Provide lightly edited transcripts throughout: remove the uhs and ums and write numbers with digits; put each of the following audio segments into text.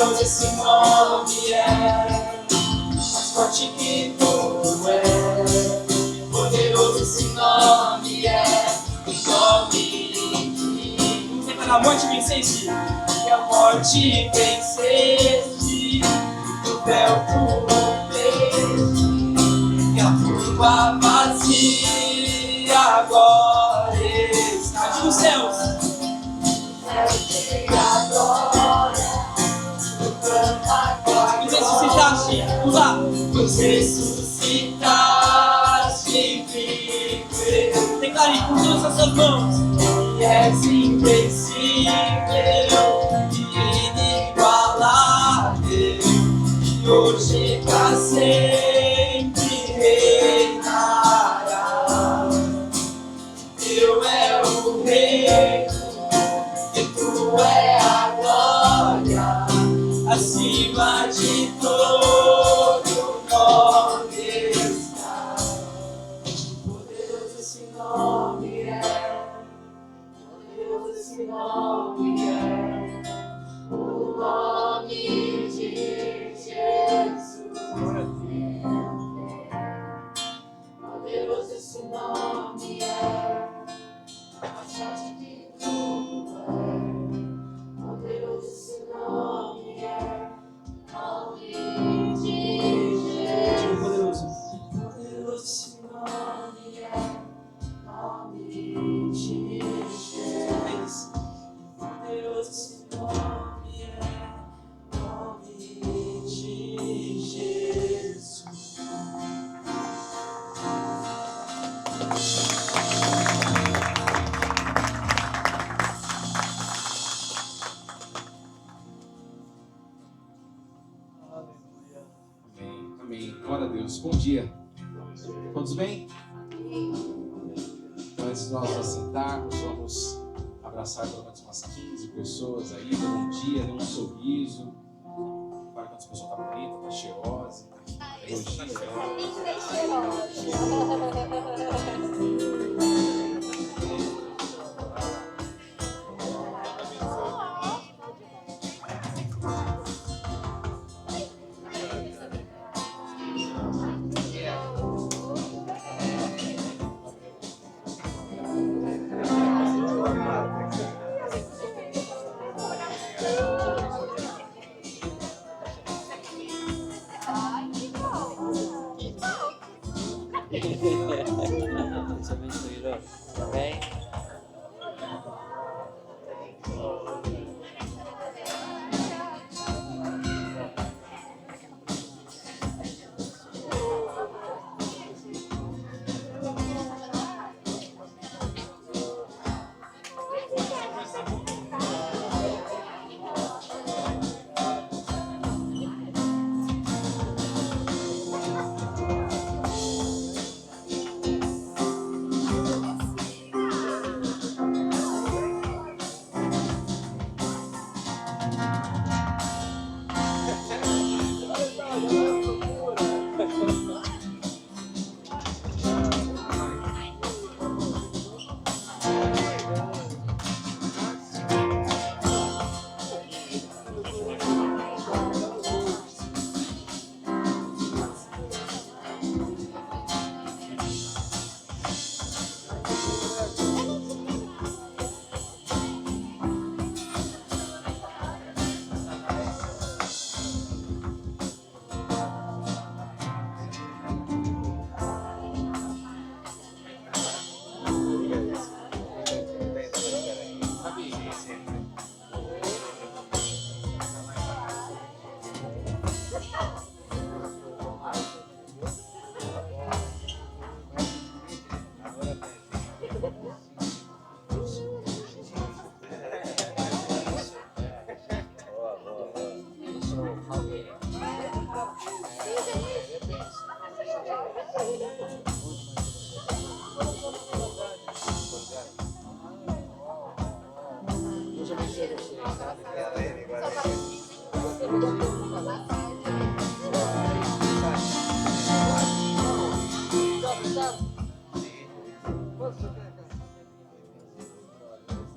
Esse nome é mais forte que tudo é. Poderoso esse nome é. O nome que sempre na morte venceste. Que a morte venceste. Do véu tu rompeste. Que a tumba vazia agora está. Diga os céus. Te adora. Nos ressuscitaste, vamos lá. Nos ressuscitaste, vivo. Declare com todas as suas mãos. E és invencível, inigualável. E hoje pra sempre reinará. Teu é o reino, e tu é a glória. Acima de todo nome está. Poderoso esse nome é. Poderoso esse nome é. O nome de Jesus. Poderoso esse nome é. A sorte de tudo é. Poderoso esse nome é. Nome de Jesus. Poderoso. Poderoso esse nome é. Nome de Jesus. Poderoso esse nome é. Nome de Jesus. Amém. Glória a Deus. Bom dia. Todos bem? Então, antes de nós assentarmos, vamos abraçar pelo menos umas 15 pessoas aí. Dê um dia, dê um sorriso. Para quando essa pessoa está bonita, está cheirosa. Elogia Deus abençoe. Amém.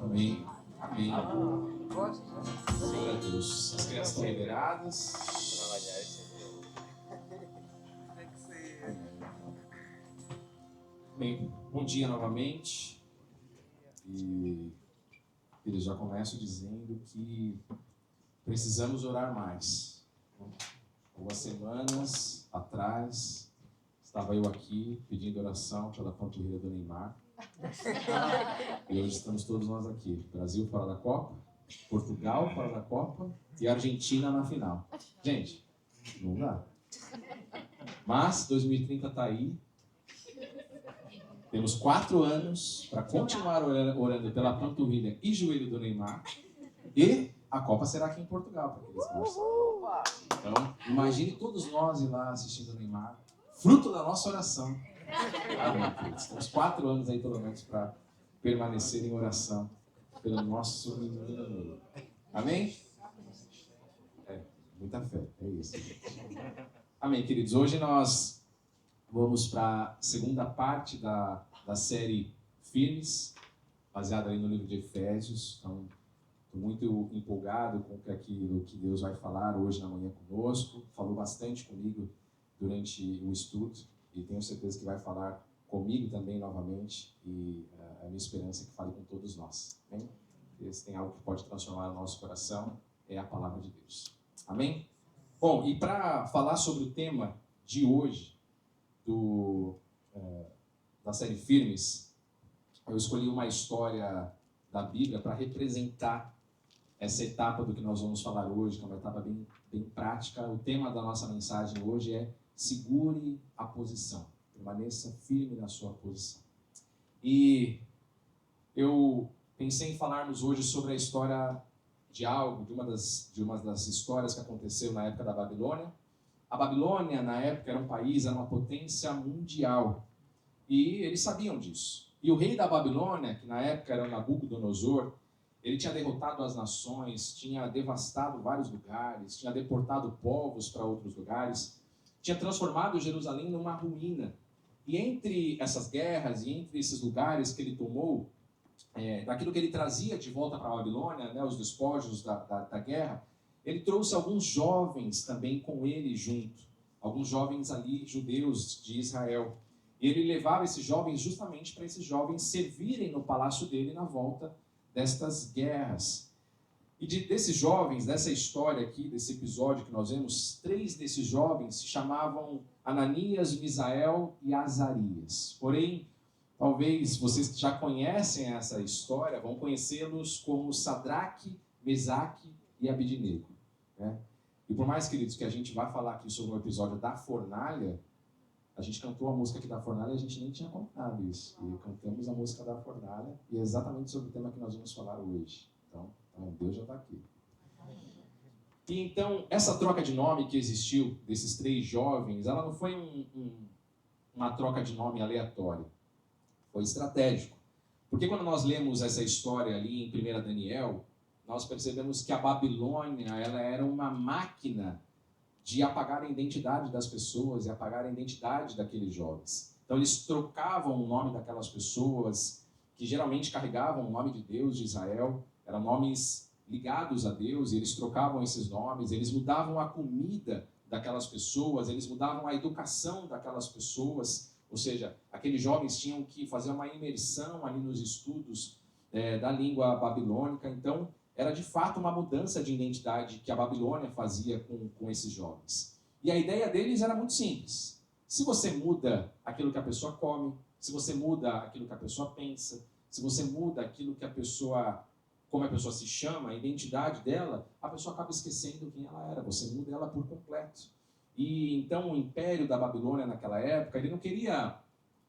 Amém. Amém. Glória a Deus. As crianças estão liberadas. empolgados. Trabalhar esse Bem, bom dia novamente. E eu já começo dizendo que precisamos orar mais. Algumas semanas atrás, estava eu aqui pedindo oração pela panturrilha do Neymar. E hoje estamos todos nós aqui. Brasil fora da Copa, Portugal fora da Copa e Argentina na final. Gente, não dá. Mas 2030 está aí. Temos 4 anos para continuar orando pela panturrilha e joelho do Neymar. E a Copa será aqui em Portugal, para aqueles que não sabem. Então, imagine todos nós ir lá assistindo o Neymar, fruto da nossa oração. Amém, queridos. Temos 4 anos aí, pelo menos, para permanecer em oração pelo nosso menino. Amém? Muita fé, é isso. Amém, queridos. Hoje nós vamos para a segunda parte da série Firmes, baseada aí no livro de Efésios. Então, estou muito empolgado com aquilo que Deus vai falar hoje na manhã conosco. Falou bastante comigo durante o estudo e tenho certeza que vai falar comigo também novamente. E a minha esperança é que fale com todos nós. Amém? Porque se tem algo que pode transformar o nosso coração, é a palavra de Deus. Amém? Bom, e para falar sobre o tema de hoje, da série Firmes, eu escolhi uma história da Bíblia para representar essa etapa do que nós vamos falar hoje, que é uma etapa bem prática. O tema da nossa mensagem hoje é segure a posição, permaneça firme na sua posição. E eu pensei em falarmos hoje sobre a história de uma das histórias que aconteceu na época da Babilônia. A Babilônia, na época, era um país, era uma potência mundial. E eles sabiam disso. E o rei da Babilônia, que na época era Nabucodonosor, ele tinha derrotado as nações, tinha devastado vários lugares, tinha deportado povos para outros lugares, tinha transformado Jerusalém numa ruína. E entre essas guerras e entre esses lugares que ele tomou, daquilo que ele trazia de volta para a Babilônia, né, os despojos da guerra, ele trouxe alguns jovens também com ele junto, alguns jovens ali, judeus de Israel. E ele levava esses jovens justamente para esses jovens servirem no palácio dele na volta destas guerras. E desses jovens, dessa história aqui, desse episódio que nós vemos, 3 desses jovens se chamavam Ananias, Misael e Azarias. Porém, talvez vocês que já conhecem essa história vão conhecê-los como Sadraque, Mesaque e Abidnego, né? E por mais, queridos, que a gente vai falar aqui sobre o episódio da fornalha, a gente cantou a música aqui da fornalha e a gente nem tinha contado isso. E cantamos a música da fornalha e é exatamente sobre o tema que nós vamos falar hoje. Então Deus já está aqui. E então, essa troca de nome que existiu desses 3 jovens, ela não foi uma troca de nome aleatória. Foi estratégico. Porque quando nós lemos essa história ali em 1 Daniel, nós percebemos que a Babilônia ela era uma máquina de apagar a identidade das pessoas e apagar a identidade daqueles jovens. Então eles trocavam o nome daquelas pessoas que geralmente carregavam o nome de Deus de Israel, eram nomes ligados a Deus, e eles trocavam esses nomes, eles mudavam a comida daquelas pessoas, eles mudavam a educação daquelas pessoas, ou seja, aqueles jovens tinham que fazer uma imersão ali nos estudos da língua babilônica. Então era de fato uma mudança de identidade que a Babilônia fazia com esses jovens. E a ideia deles era muito simples. Se você muda aquilo que a pessoa come, se você muda aquilo que a pessoa pensa, se você muda aquilo que como a pessoa se chama, a identidade dela, a pessoa acaba esquecendo quem ela era. Você muda ela por completo. E então o império da Babilônia naquela época, ele não queria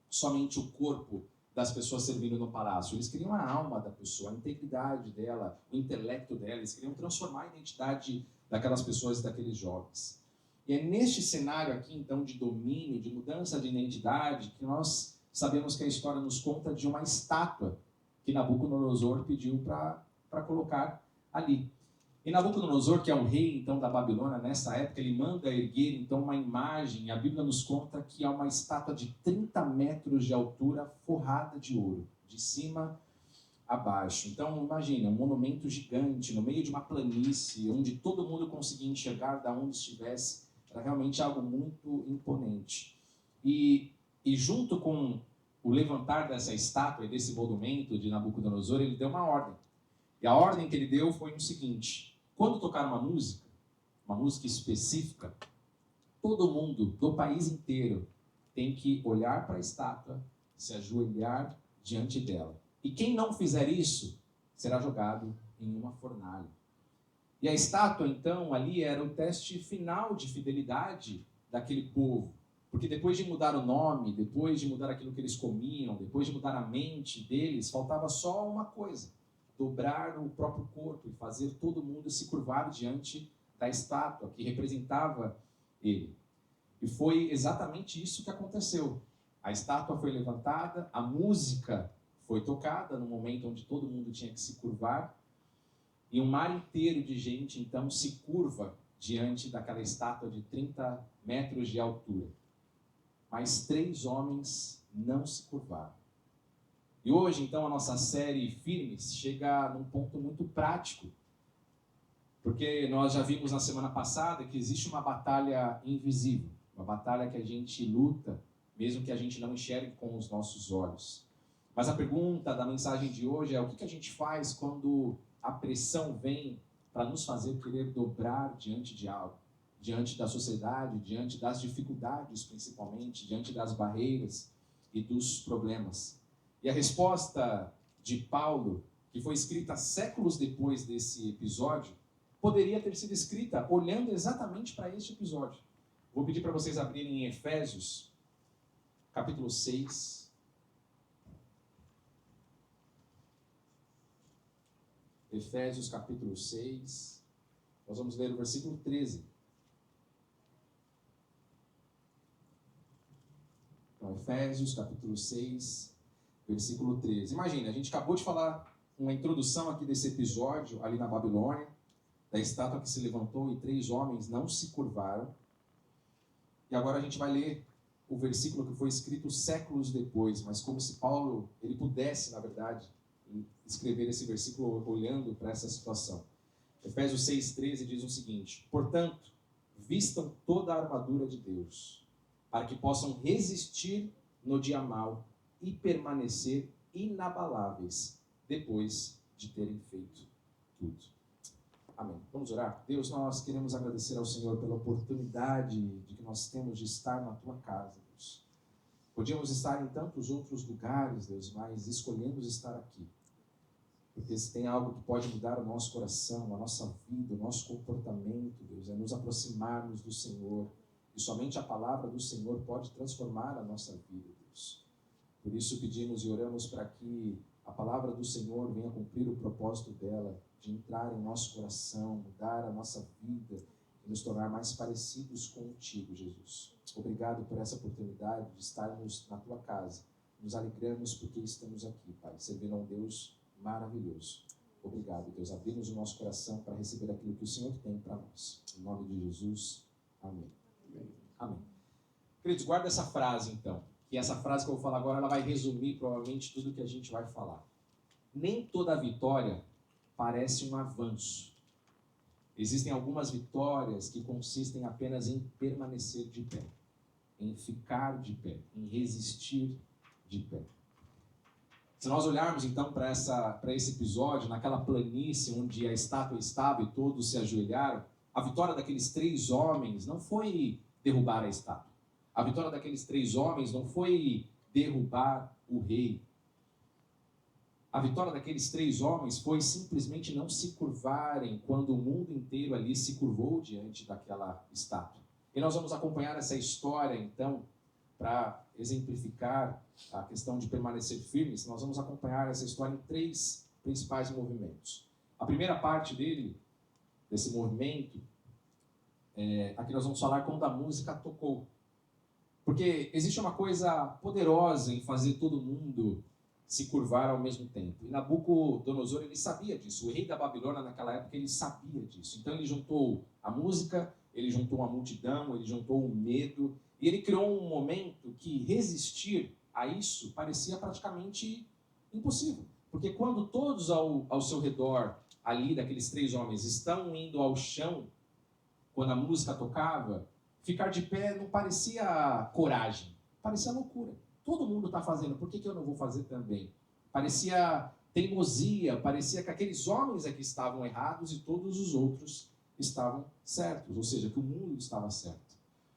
somente o corpo das pessoas servindo no palácio. Eles queriam a alma da pessoa, a integridade dela, o intelecto dela. Eles queriam transformar a identidade daquelas pessoas e daqueles jovens. E é neste cenário aqui, então, de domínio, de mudança de identidade, que nós sabemos que a história nos conta de uma estátua que Nabucodonosor pediu para colocar ali. E Nabucodonosor, que é o rei então da Babilônia nessa época, ele manda erguer então uma imagem. A Bíblia nos conta que é uma estátua de 30 metros de altura forrada de ouro, de cima abaixo. Então, imagina, um monumento gigante no meio de uma planície, onde todo mundo conseguia enxergar de onde estivesse. Era realmente algo muito imponente. E junto com o levantar dessa estátua e desse monumento de Nabucodonosor, ele deu uma ordem. E a ordem que ele deu foi o seguinte: quando tocar uma música específica, todo mundo do país inteiro tem que olhar para a estátua, se ajoelhar diante dela. E quem não fizer isso, será jogado em uma fornalha. E a estátua, então, ali era o teste final de fidelidade daquele povo. Porque depois de mudar o nome, depois de mudar aquilo que eles comiam, depois de mudar a mente deles, faltava só uma coisa: dobrar o próprio corpo e fazer todo mundo se curvar diante da estátua que representava ele. E foi exatamente isso que aconteceu. A estátua foi levantada, a música foi tocada no momento onde todo mundo tinha que se curvar, e um mar inteiro de gente então se curva diante daquela estátua de 30 metros de altura. Mas 3 homens não se curvaram. E hoje, então, a nossa série Firmes chega num ponto muito prático, porque nós já vimos na semana passada que existe uma batalha invisível, uma batalha que a gente luta, mesmo que a gente não enxergue com os nossos olhos. Mas a pergunta da mensagem de hoje é: o que a gente faz quando a pressão vem para nos fazer querer dobrar diante de algo, diante da sociedade, diante das dificuldades principalmente, diante das barreiras e dos problemas? E a resposta de Paulo, que foi escrita séculos depois desse episódio, poderia ter sido escrita olhando exatamente para este episódio. Vou pedir para vocês abrirem em Efésios, capítulo 6. Efésios, capítulo 6. Nós vamos ler o versículo 13. Então, Efésios, capítulo 6, versículo 13. Imagina, a gente acabou de falar uma introdução aqui desse episódio ali na Babilônia, da estátua que se levantou e 3 homens não se curvaram. E agora a gente vai ler o versículo que foi escrito séculos depois, mas como se Paulo ele pudesse, na verdade, escrever esse versículo olhando para essa situação. Efésios 6,13 diz o seguinte: portanto, vistam toda a armadura de Deus, para que possam resistir no dia mau e permanecer inabaláveis depois de terem feito tudo. Amém. Vamos orar? Deus, nós queremos agradecer ao Senhor pela oportunidade de que nós temos de estar na Tua casa, Deus. Podíamos estar em tantos outros lugares, Deus, mas escolhemos estar aqui. Porque se tem algo que pode mudar o nosso coração, a nossa vida, o nosso comportamento, Deus, é nos aproximarmos do Senhor. E somente a palavra do Senhor pode transformar a nossa vida, Deus. Por isso pedimos e oramos para que a palavra do Senhor venha cumprir o propósito dela, de entrar em nosso coração, mudar a nossa vida e nos tornar mais parecidos contigo, Jesus. Obrigado por essa oportunidade de estarmos na Tua casa. Nos alegramos porque estamos aqui, Pai, servindo a um Deus maravilhoso. Obrigado, Deus. Abrimos o nosso coração para receber aquilo que o Senhor tem para nós. Em nome de Jesus, amém. Amém. Queridos, guarda essa frase então, que essa frase que eu vou falar agora, ela vai resumir provavelmente tudo que a gente vai falar. Nem toda vitória parece um avanço. Existem algumas vitórias que consistem apenas em permanecer de pé, em ficar de pé, em resistir de pé. Se nós olharmos então para esse episódio, naquela planície onde a estátua estava e todos se ajoelharam, a vitória daqueles 3 homens não foi derrubar a estátua. A vitória daqueles 3 homens não foi derrubar o rei. A vitória daqueles 3 homens foi simplesmente não se curvarem quando o mundo inteiro ali se curvou diante daquela estátua. E nós vamos acompanhar essa história, então, para exemplificar a questão de permanecer firmes. Nós vamos acompanhar essa história em 3 principais movimentos. A primeira parte desse movimento, aqui nós vamos falar quando a música tocou. Porque existe uma coisa poderosa em fazer todo mundo se curvar ao mesmo tempo. E Nabucodonosor, ele sabia disso. O rei da Babilônia, naquela época, ele sabia disso. Então, ele juntou a música, ele juntou a multidão, ele juntou o medo, e ele criou um momento que resistir a isso parecia praticamente impossível. Porque quando todos ao seu redor, ali daqueles 3 homens, estão indo ao chão, quando a música tocava, ficar de pé não parecia coragem, parecia loucura. Todo mundo está fazendo, por que eu não vou fazer também? Parecia teimosia, parecia que aqueles homens aqui estavam errados e todos os outros estavam certos, ou seja, que o mundo estava certo.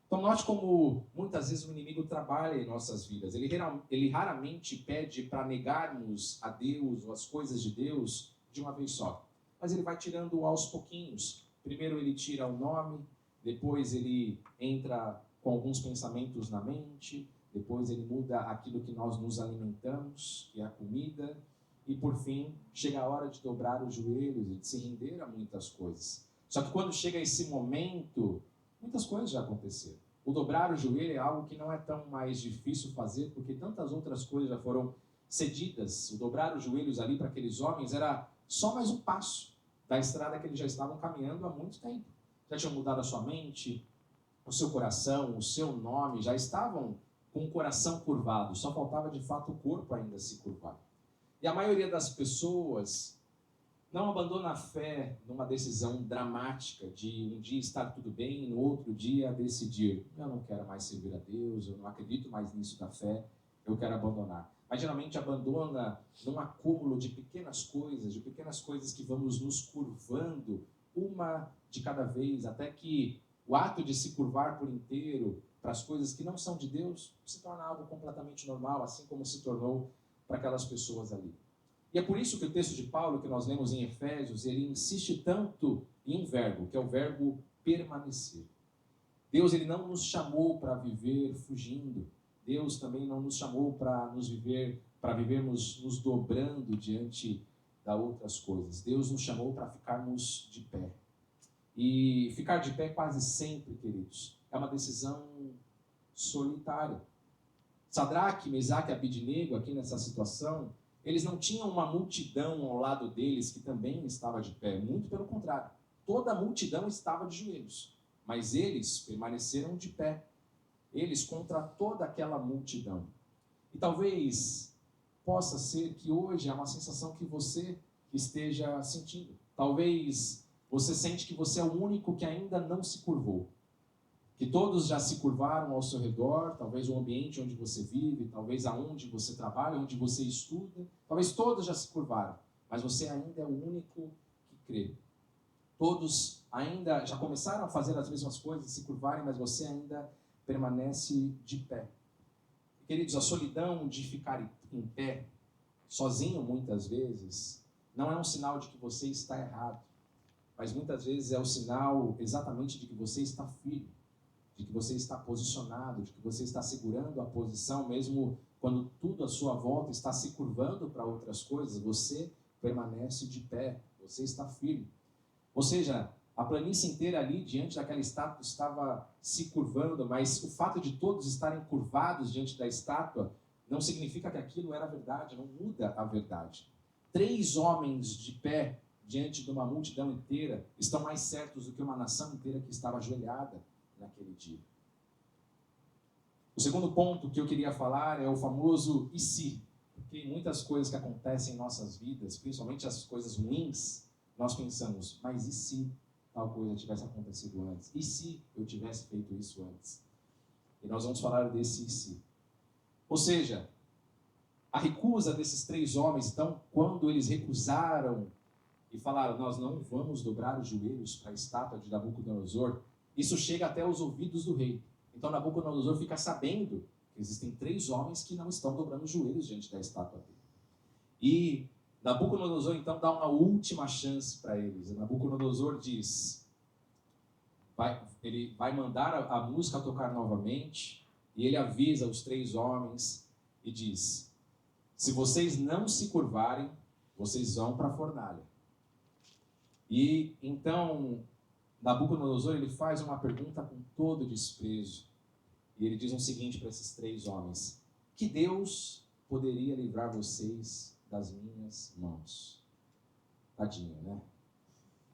Então note como muitas vezes o inimigo trabalha em nossas vidas. Ele raramente pede para negarmos a Deus ou as coisas de Deus de uma vez só. Mas ele vai tirando aos pouquinhos. Primeiro ele tira o nome, depois ele entra com alguns pensamentos na mente, depois ele muda aquilo que nós nos alimentamos, que é a comida, e por fim chega a hora de dobrar os joelhos e de se render a muitas coisas. Só que quando chega esse momento, muitas coisas já aconteceram. O dobrar o joelho é algo que não é tão mais difícil fazer, porque tantas outras coisas já foram cedidas. O dobrar os joelhos ali para aqueles homens era só mais um passo da estrada que eles já estavam caminhando há muito tempo. Já tinham mudado a sua mente, o seu coração, o seu nome, já estavam com o coração curvado. Só faltava de fato o corpo ainda se curvar. E a maioria das pessoas não abandona a fé numa decisão dramática de um dia estar tudo bem e no outro dia decidir: eu não quero mais servir a Deus, eu não acredito mais nisso da fé, eu quero abandonar. Mas geralmente abandona num acúmulo de pequenas coisas que vamos nos curvando uma de cada vez, até que o ato de se curvar por inteiro para as coisas que não são de Deus se torna algo completamente normal, assim como se tornou para aquelas pessoas ali. E é por isso que o texto de Paulo, que nós lemos em Efésios, ele insiste tanto em um verbo, que é o verbo permanecer. Deus ele não nos chamou para viver fugindo. Deus também não nos chamou para vivermos nos dobrando diante das outras coisas. Deus nos chamou para ficarmos de pé. E ficar de pé quase sempre, queridos, é uma decisão solitária. Sadraque, Mesaque e Abidnego, aqui nessa situação, eles não tinham uma multidão ao lado deles que também estava de pé. Muito pelo contrário. Toda a multidão estava de joelhos. Mas eles permaneceram de pé. Eles contra toda aquela multidão. E talvez possa ser que hoje é uma sensação que você esteja sentindo. Talvez você sente que você é o único que ainda não se curvou. Que todos já se curvaram ao seu redor, talvez o ambiente onde você vive, talvez aonde você trabalha, onde você estuda, talvez todos já se curvaram, mas você ainda é o único que crê. Todos ainda já começaram a fazer as mesmas coisas, se curvarem, mas você ainda permanece de pé. Queridos, a solidão de ficar em pé, sozinho muitas vezes, não é um sinal de que você está errado, mas muitas vezes é o sinal exatamente de que você está firme, de que você está posicionado, de que você está segurando a posição, mesmo quando tudo à sua volta está se curvando para outras coisas, você permanece de pé, você está firme. Ou seja, a planície inteira ali, diante daquela estátua, estava se curvando, mas o fato de todos estarem curvados diante da estátua não significa que aquilo era verdade, não muda a verdade. 3 homens de pé diante de uma multidão inteira estão mais certos do que uma nação inteira que estava ajoelhada naquele dia. O segundo ponto que eu queria falar é o famoso e se. Porque muitas coisas que acontecem em nossas vidas, principalmente as coisas ruins, nós pensamos, mas e se tal coisa tivesse acontecido antes? E se eu tivesse feito isso antes? E nós vamos falar desse e se. Ou seja, a recusa desses 3 homens, então, quando eles recusaram e falaram, nós não vamos dobrar os joelhos para a estátua de Nabucodonosor, isso chega até os ouvidos do rei. Então Nabucodonosor fica sabendo que existem 3 homens que não estão dobrando os joelhos diante da estátua dele. E Nabucodonosor então dá uma última chance para eles. Nabucodonosor diz, ele vai mandar a música tocar novamente, e ele avisa os 3 homens e diz, se vocês não se curvarem, vocês vão para a fornalha. E então Nabucodonosor ele faz uma pergunta com todo desprezo. E ele diz o seguinte para esses 3 homens: que Deus poderia livrar vocês das minhas mãos? Tadinho, né?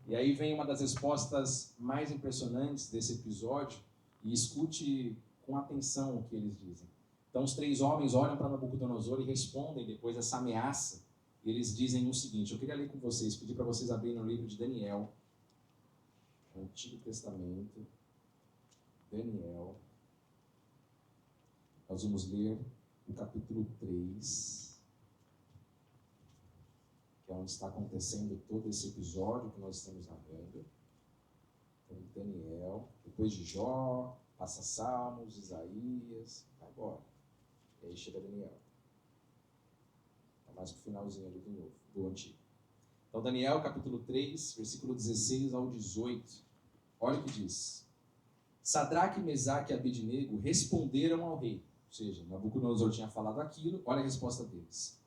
E aí vem uma das respostas mais impressionantes desse episódio, e escute com atenção o que eles dizem. Então os 3 homens olham para Nabucodonosor e respondem depois dessa ameaça. E eles dizem o seguinte, eu queria ler com vocês, pedir para vocês abrirem no livro de Daniel, no Antigo Testamento, Daniel. Nós vamos ler o capítulo 3, que é onde está acontecendo todo esse episódio que nós estamos narrando. Então, Daniel, depois de Jó, passa Salmos, Isaías, vai embora. E aí chega Daniel. Está mais para o finalzinho ali do novo, do Antigo. Então, Daniel, capítulo 3, versículo 16 ao 18. Olha o que diz. Sadraque, Mesaque e Abednego responderam ao rei. Ou seja, Nabucodonosor tinha falado aquilo, olha a resposta deles.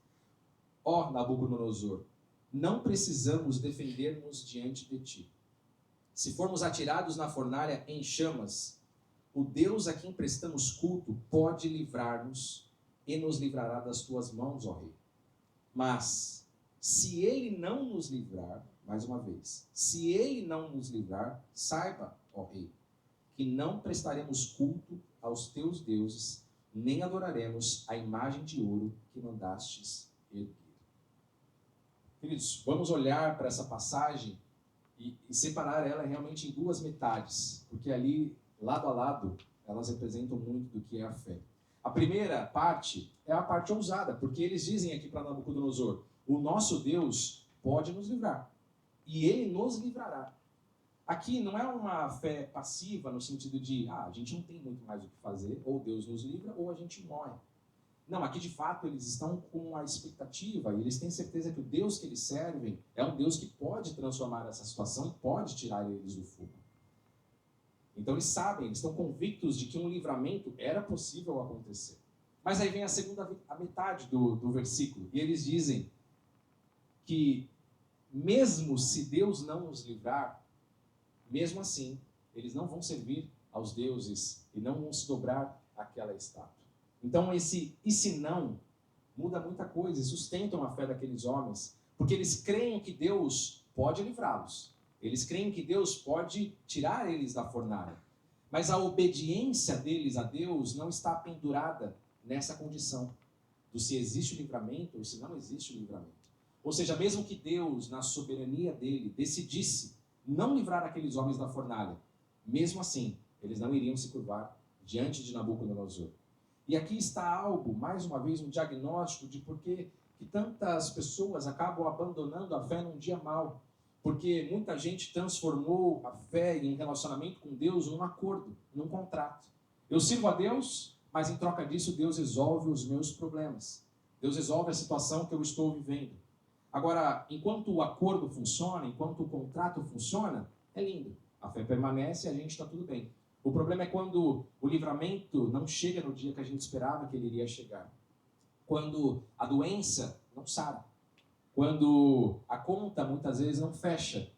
Ó Nabucodonosor, não precisamos defender-nos diante de ti. Se formos atirados na fornalha em chamas, o Deus a quem prestamos culto pode livrar-nos e nos livrará das tuas mãos, ó rei. Mas, se ele não nos livrar, mais uma vez, se ele não nos livrar, saiba, ó rei, que não prestaremos culto aos teus deuses, nem adoraremos a imagem de ouro que mandastes erguer. Queridos, vamos olhar para essa passagem e separar ela realmente em duas metades, porque ali, lado a lado, elas representam muito do que é a fé. A primeira parte é a parte ousada, porque eles dizem aqui para Nabucodonosor, o nosso Deus pode nos livrar, e ele nos livrará. Aqui não é uma fé passiva no sentido de, a gente não tem muito mais o que fazer, ou Deus nos livra, ou a gente morre. Não, aqui de fato eles estão com a expectativa, e eles têm certeza que o Deus que eles servem é um Deus que pode transformar essa situação, pode tirar eles do fogo. Então eles sabem, eles estão convictos de que um livramento era possível acontecer. Mas aí vem a metade do versículo, e eles dizem que mesmo se Deus não nos livrar, mesmo assim, eles não vão servir aos deuses e não vão se dobrar àquela estátua. Então, esse e se não muda muita coisa e sustentam a fé daqueles homens, porque eles creem que Deus pode livrá-los. Eles creem que Deus pode tirar eles da fornalha. Mas a obediência deles a Deus não está pendurada nessa condição do se existe o livramento ou se não existe o livramento. Ou seja, mesmo que Deus, na soberania dele, decidisse não livrar aqueles homens da fornalha, mesmo assim, eles não iriam se curvar diante de Nabucodonosor. E aqui está algo, mais uma vez, um diagnóstico de por que tantas pessoas acabam abandonando a fé num dia mau. Porque muita gente transformou a fé e um relacionamento com Deus num acordo, num contrato. Eu sirvo a Deus, mas em troca disso Deus resolve os meus problemas. Deus resolve a situação que eu estou vivendo. Agora, enquanto o acordo funciona, enquanto o contrato funciona, é lindo. A fé permanece e a gente está tudo bem. O problema é quando o livramento não chega no dia que a gente esperava que ele iria chegar. Quando a doença não sara. Quando a conta muitas vezes não fecha.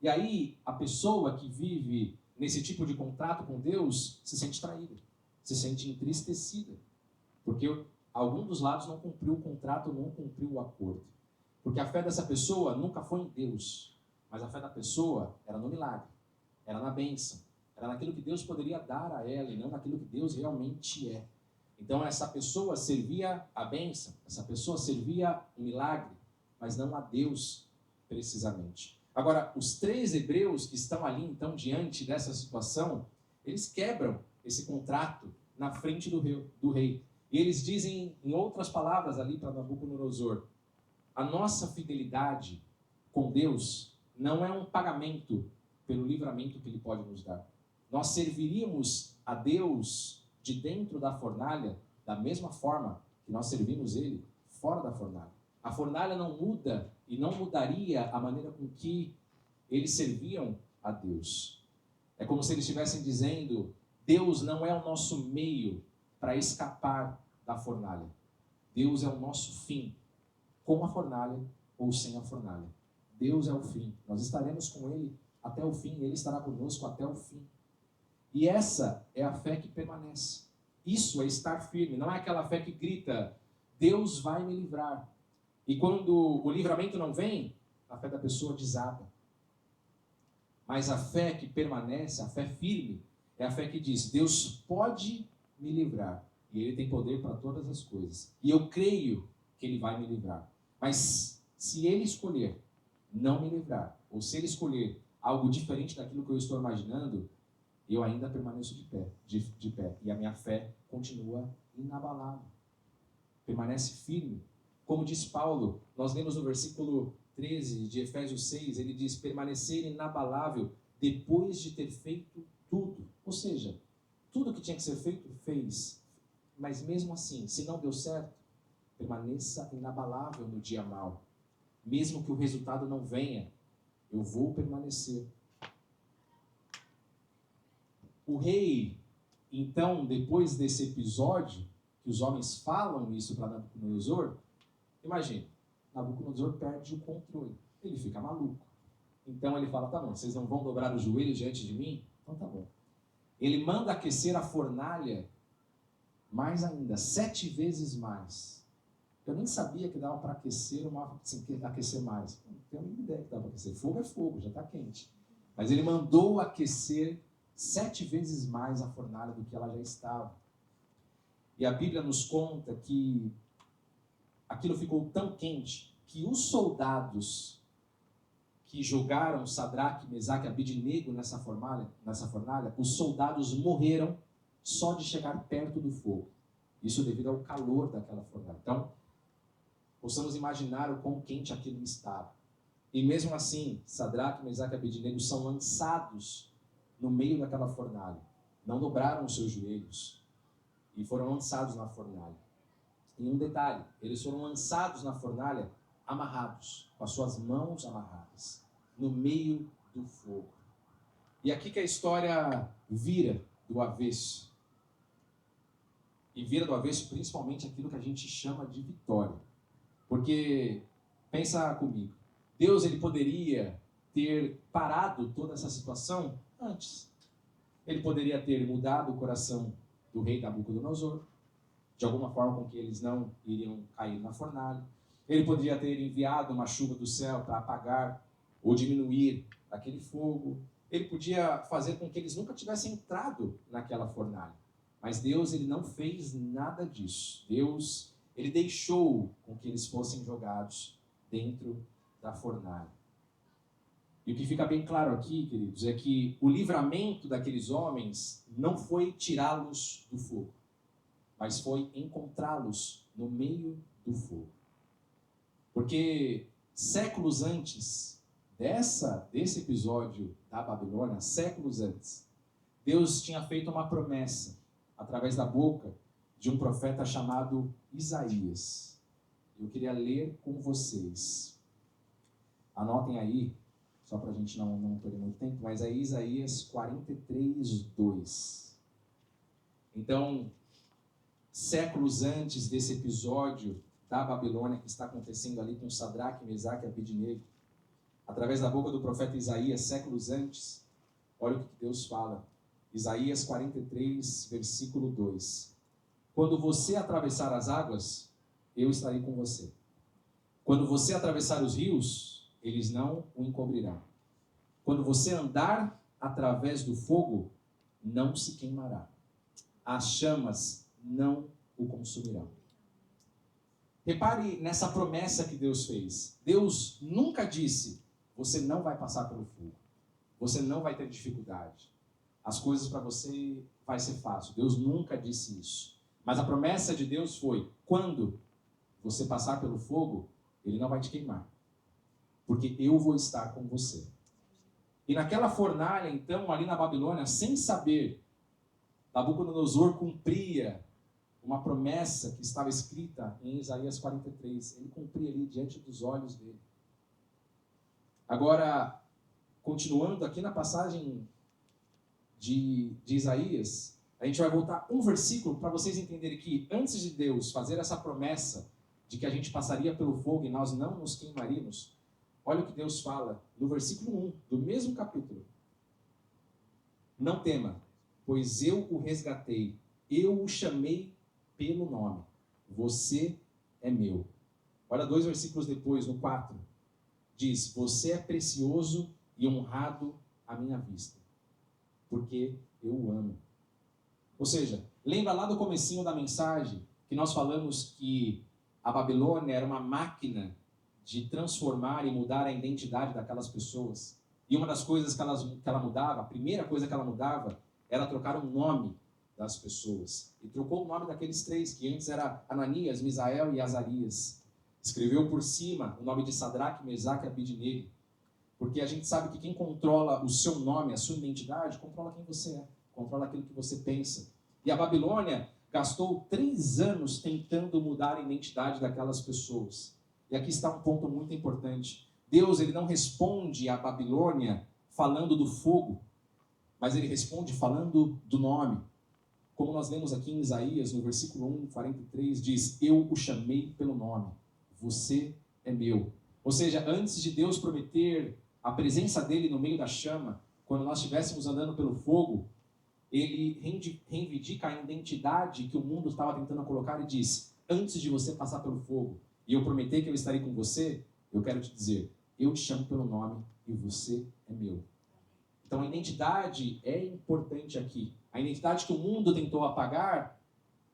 E aí a pessoa que vive nesse tipo de contrato com Deus se sente traída, se sente entristecida. Porque algum dos lados não cumpriu o contrato, não cumpriu o acordo. Porque a fé dessa pessoa nunca foi em Deus, mas a fé da pessoa era no milagre, era na bênção, era naquilo que Deus poderia dar a ela e não naquilo que Deus realmente é. Então essa pessoa servia a bênção, essa pessoa servia o milagre, mas não a Deus precisamente. Agora, os 3 hebreus que estão ali então diante dessa situação, eles quebram esse contrato na frente do rei. E eles dizem, em outras palavras ali para Nabucodonosor, a nossa fidelidade com Deus não é um pagamento pelo livramento que Ele pode nos dar. Nós serviríamos a Deus de dentro da fornalha da mesma forma que nós servimos Ele fora da fornalha. A fornalha não muda e não mudaria a maneira com que eles serviam a Deus. É como se eles estivessem dizendo, Deus não é o nosso meio para escapar da fornalha. Deus é o nosso fim. Com a fornalha ou sem a fornalha. Deus é o fim. Nós estaremos com Ele até o fim. Ele estará conosco até o fim. E essa é a fé que permanece. Isso é estar firme. Não é aquela fé que grita, Deus vai me livrar. E quando o livramento não vem, a fé da pessoa desaba. Mas a fé que permanece, a fé firme, é a fé que diz, Deus pode me livrar. E Ele tem poder para todas as coisas. E eu creio que Ele vai me livrar. Mas se ele escolher não me livrar, ou se ele escolher algo diferente daquilo que eu estou imaginando, eu ainda permaneço de pé. E a minha fé continua inabalável. Permanece firme. Como diz Paulo, nós lemos no versículo 13 de Efésios 6, ele diz, permanecer inabalável depois de ter feito tudo. Ou seja, tudo que tinha que ser feito, fez. Mas mesmo assim, se não deu certo, permaneça inabalável no dia mau. Mesmo que o resultado não venha, eu vou permanecer. O rei, então, depois desse episódio, que os homens falam isso para Nabucodonosor, imagine, Nabucodonosor perde o controle, ele fica maluco. Então ele fala, tá bom, vocês não vão dobrar os joelhos diante de mim? Então tá bom. Ele manda aquecer a fornalha mais ainda, 7 vezes mais. Eu nem sabia que dava para aquecer aquecer mais. Não tenho nenhuma ideia que dava para aquecer. Fogo é fogo, já está quente. Mas ele mandou aquecer 7 vezes mais a fornalha do que ela já estava. E a Bíblia nos conta que aquilo ficou tão quente que os soldados que jogaram Sadraque, Mesaque e Abednego nessa fornalha, os soldados morreram só de chegar perto do fogo. Isso devido ao calor daquela fornalha. Então, possamos imaginar o quão quente aquilo estava. E mesmo assim, Sadraque, Mesaque e Abednego são lançados no meio daquela fornalha. Não dobraram os seus joelhos e foram lançados na fornalha. E um detalhe, eles foram lançados na fornalha amarrados, com as suas mãos amarradas, no meio do fogo. E aqui que a história vira do avesso. E vira do avesso principalmente aquilo que a gente chama de vitória. Porque, pensa comigo, Deus ele poderia ter parado toda essa situação antes. Ele poderia ter mudado o coração do rei Nabucodonosor, de alguma forma com que eles não iriam cair na fornalha. Ele poderia ter enviado uma chuva do céu para apagar ou diminuir aquele fogo. Ele podia fazer com que eles nunca tivessem entrado naquela fornalha. Mas Deus ele não fez nada disso. Deus ele deixou com que eles fossem jogados dentro da fornalha. E o que fica bem claro aqui, queridos, é que o livramento daqueles homens não foi tirá-los do fogo, mas foi encontrá-los no meio do fogo. Porque séculos antes desse episódio da Babilônia, séculos antes, Deus tinha feito uma promessa através da boca de um profeta chamado Isaías. Eu queria ler com vocês. Anotem aí, só para a gente não perder muito tempo, mas é Isaías 43, 2. Então, séculos antes desse episódio da Babilônia que está acontecendo ali com Sadraque, Mesaque e Abednego, através da boca do profeta Isaías, séculos antes, olha o que Deus fala. Isaías 43, versículo 2. Quando você atravessar as águas, eu estarei com você. Quando você atravessar os rios, eles não o encobrirão. Quando você andar através do fogo, não se queimará. As chamas não o consumirão. Repare nessa promessa que Deus fez. Deus nunca disse, você não vai passar pelo fogo. Você não vai ter dificuldade. As coisas para você vai ser fácil. Deus nunca disse isso. Mas a promessa de Deus foi, quando você passar pelo fogo, ele não vai te queimar. Porque eu vou estar com você. E naquela fornalha, então, ali na Babilônia, sem saber, Nabucodonosor cumpria uma promessa que estava escrita em Isaías 43. Ele cumpria ali diante dos olhos dele. Agora, continuando aqui na passagem de Isaías, a gente vai voltar um versículo para vocês entenderem que antes de Deus fazer essa promessa de que a gente passaria pelo fogo e nós não nos queimaríamos, olha o que Deus fala no versículo 1 do mesmo capítulo. Não tema, pois eu o resgatei, eu o chamei pelo nome, você é meu. Olha 2 versículos depois, no 4, diz, você é precioso e honrado à minha vista, porque eu o amo. Ou seja, lembra lá do comecinho da mensagem que nós falamos que a Babilônia era uma máquina de transformar e mudar a identidade daquelas pessoas. E uma das coisas que ela mudava, a primeira coisa que ela mudava, era trocar o nome das pessoas. E trocou o nome daqueles três, que antes era Ananias, Misael e Azarias. Escreveu por cima o nome de Sadraque, Mesaque e Abidnego. Porque a gente sabe que quem controla o seu nome, a sua identidade, controla quem você é, controla aquilo que você pensa. E a Babilônia gastou 3 anos tentando mudar a identidade daquelas pessoas. E aqui está um ponto muito importante. Deus, ele não responde à Babilônia falando do fogo, mas ele responde falando do nome. Como nós lemos aqui em Isaías, no versículo 1, 43, diz: eu o chamei pelo nome, você é meu. Ou seja, antes de Deus prometer a presença dele no meio da chama, quando nós estivéssemos andando pelo fogo, ele reivindica a identidade que o mundo estava tentando colocar e diz: antes de você passar pelo fogo e eu prometer que eu estarei com você, eu quero te dizer, eu te chamo pelo nome e você é meu. Então a identidade é importante aqui. A identidade que o mundo tentou apagar,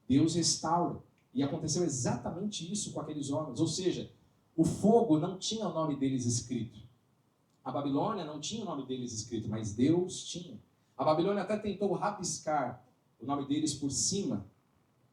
Deus restaura. E aconteceu exatamente isso com aqueles homens. Ou seja, o fogo não tinha o nome deles escrito. A Babilônia não tinha o nome deles escrito, mas Deus tinha. A Babilônia até tentou rabiscar o nome deles por cima,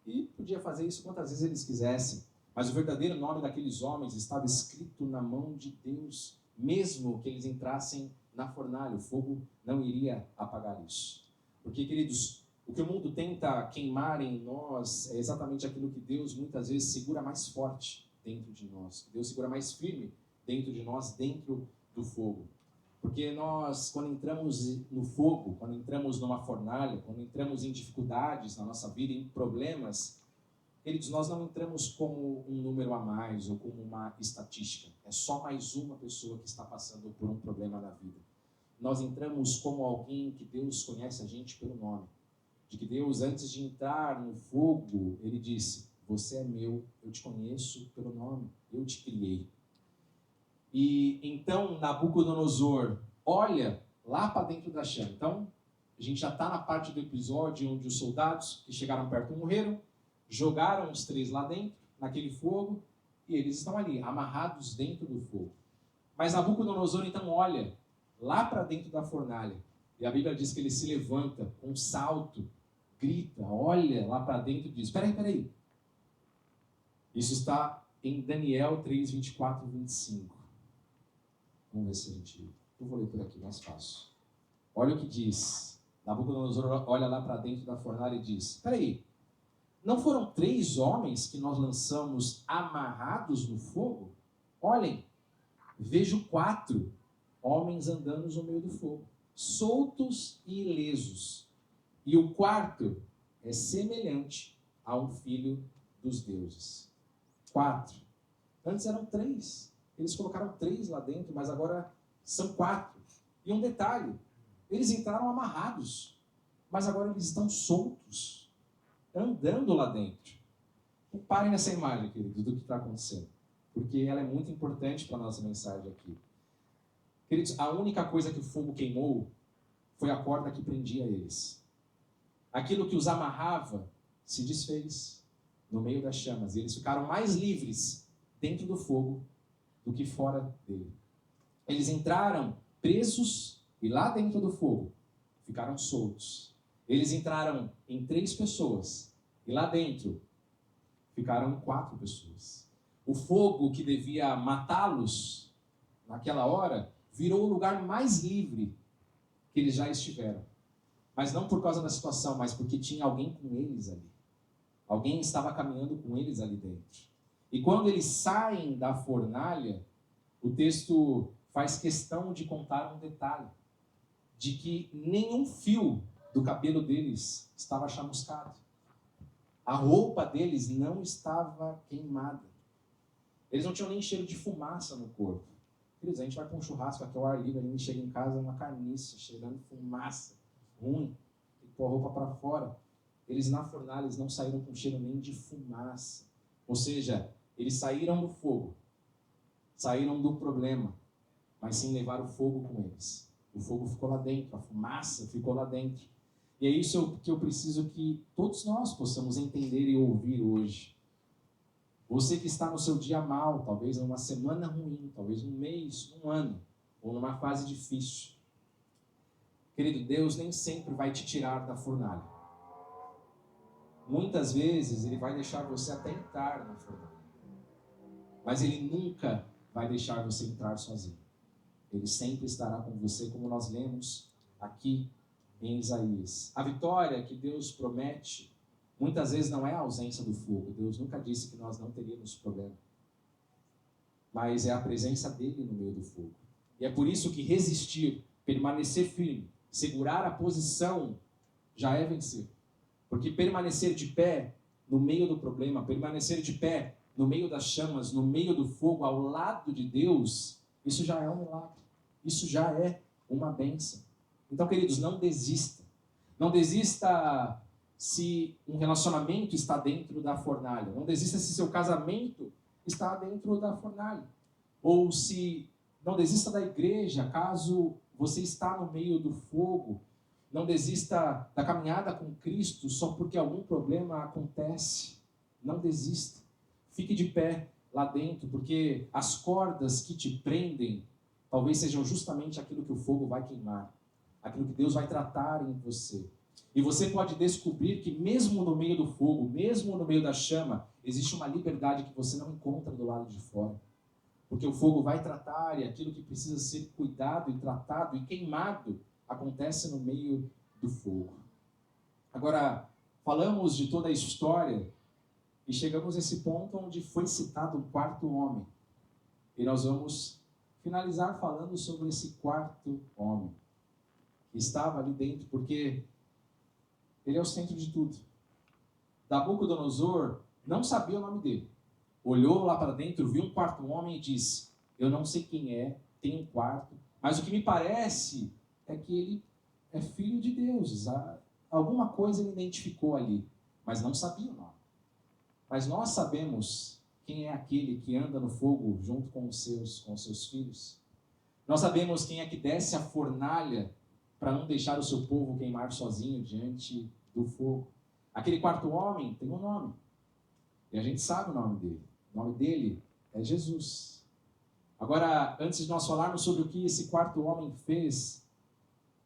e podia fazer isso quantas vezes eles quisessem. Mas o verdadeiro nome daqueles homens estava escrito na mão de Deus, mesmo que eles entrassem na fornalha. O fogo não iria apagar isso. Porque, queridos, o que o mundo tenta queimar em nós é exatamente aquilo que Deus muitas vezes segura mais forte dentro de nós. Deus segura mais firme dentro de nós, dentro do fogo. Porque nós, quando entramos no fogo, quando entramos numa fornalha, quando entramos em dificuldades na nossa vida, em problemas, queridos, nós não entramos como um número a mais ou como uma estatística. É só mais uma pessoa que está passando por um problema na vida. Nós entramos como alguém que Deus conhece a gente pelo nome. De que Deus, antes de entrar no fogo, ele disse: você é meu, eu te conheço pelo nome, eu te criei. E então Nabucodonosor olha lá para dentro da chama. Então, a gente já está na parte do episódio onde os soldados que chegaram perto morreram, jogaram os 3 lá dentro, naquele fogo, e eles estão ali, amarrados dentro do fogo. Mas Nabucodonosor então olha lá para dentro da fornalha, e a Bíblia diz que ele se levanta com um salto, grita, olha lá para dentro e diz: peraí. Isso está em Daniel 3, 24 e 25. Vamos ver se a gente... Eu vou ler por aqui, mais fácil. Olha o que diz. Nabucodonosor olha lá para dentro da fornalha e diz: peraí, não foram 3 homens que nós lançamos amarrados no fogo? Olhem, vejo 4 homens andando no meio do fogo, soltos e ilesos. E o 4 é semelhante a um filho dos deuses. 4. Antes eram 3. Eles colocaram 3 lá dentro, mas agora são 4. E um detalhe, eles entraram amarrados, mas agora eles estão soltos, andando lá dentro. E parem nessa imagem, queridos, do que está acontecendo, porque ela é muito importante para a nossa mensagem aqui. Queridos, a única coisa que o fogo queimou foi a corda que prendia eles. Aquilo que os amarrava se desfez no meio das chamas, e eles ficaram mais livres dentro do fogo do que fora dele. Eles entraram presos e lá dentro do fogo ficaram soltos. Eles entraram em 3 pessoas e lá dentro ficaram 4 pessoas. O fogo que devia matá-los naquela hora virou o lugar mais livre que eles já estiveram. Mas não por causa da situação, mas porque tinha alguém com eles ali. Alguém estava caminhando com eles ali dentro. E quando eles saem da fornalha, o texto faz questão de contar um detalhe, de que nenhum fio do cabelo deles estava chamuscado. A roupa deles não estava queimada. Eles não tinham nem cheiro de fumaça no corpo. Queridos, a gente vai para um churrasco aqui ao ar livre, a gente chega em casa, uma carniça, cheirando fumaça, ruim, tem que pôr a roupa para fora. Eles na fornalha, eles não saíram com cheiro nem de fumaça. Ou seja, eles saíram do fogo, saíram do problema, mas sim levaram o fogo com eles. O fogo ficou lá dentro, a fumaça ficou lá dentro. E é isso que eu preciso que todos nós possamos entender e ouvir hoje. Você que está no seu dia mal, talvez numa semana ruim, talvez num mês, num ano, ou numa fase difícil. Querido, Deus nem sempre vai te tirar da fornalha. Muitas vezes Ele vai deixar você até entrar na fornalha. Mas Ele nunca vai deixar você entrar sozinho. Ele sempre estará com você, como nós lemos aqui em Isaías. A vitória que Deus promete, muitas vezes não é a ausência do fogo. Deus nunca disse que nós não teríamos problema. Mas é a presença dele no meio do fogo. E é por isso que resistir, permanecer firme, segurar a posição, já é vencer. Porque permanecer de pé no meio do problema, permanecer de pé no meio das chamas, no meio do fogo, ao lado de Deus, isso já é um milagre. Isso já é uma bênção. Então, queridos, não desista. Não desista se um relacionamento está dentro da fornalha. Não desista se seu casamento está dentro da fornalha. Ou se não desista da igreja, caso você está no meio do fogo. Não desista da caminhada com Cristo só porque algum problema acontece. Não desista. Fique de pé lá dentro, porque as cordas que te prendem talvez sejam justamente aquilo que o fogo vai queimar, aquilo que Deus vai tratar em você. E você pode descobrir que mesmo no meio do fogo, mesmo no meio da chama, existe uma liberdade que você não encontra do lado de fora. Porque o fogo vai tratar e aquilo que precisa ser cuidado e tratado e queimado acontece no meio do fogo. Agora, falamos de toda a história e chegamos a esse ponto onde foi citado o quarto homem. E nós vamos finalizar falando sobre esse quarto homem. Que estava ali dentro porque ele é o centro de tudo. Nabucodonosor não sabia o nome dele. Olhou lá para dentro, viu um quarto homem e disse: eu não sei quem é, tem um quarto, mas o que me parece é que ele é filho de Deus. Alguma coisa ele identificou ali, mas não sabia o nome. Mas nós sabemos quem é aquele que anda no fogo junto com os seus filhos. Nós sabemos quem é que desce a fornalha para não deixar o seu povo queimar sozinho diante do fogo. Aquele quarto homem tem um nome. E a gente sabe o nome dele. O nome dele é Jesus. Agora, antes de nós falarmos sobre o que esse quarto homem fez,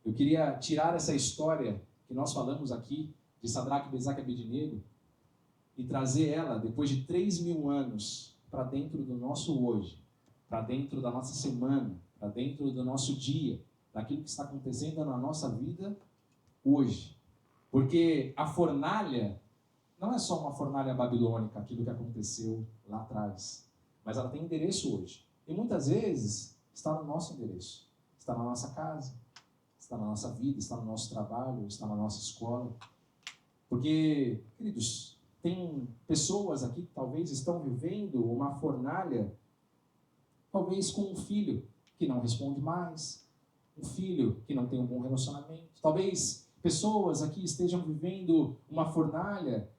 eu queria tirar essa história que nós falamos aqui, de Sadraque, Mesaque e Abednego, e trazer ela, depois de 3.000 anos, para dentro do nosso hoje, para dentro da nossa semana, para dentro do nosso dia, daquilo que está acontecendo na nossa vida hoje. Porque a fornalha não é só uma fornalha babilônica, aquilo que aconteceu lá atrás, mas ela tem endereço hoje. E muitas vezes está no nosso endereço, está na nossa casa, está na nossa vida, está no nosso trabalho, está na nossa escola. Porque, queridos, tem pessoas aqui que talvez estão vivendo uma fornalha, talvez com um filho que não responde mais, um filho que não tem um bom relacionamento. Talvez pessoas aqui estejam vivendo uma fornalha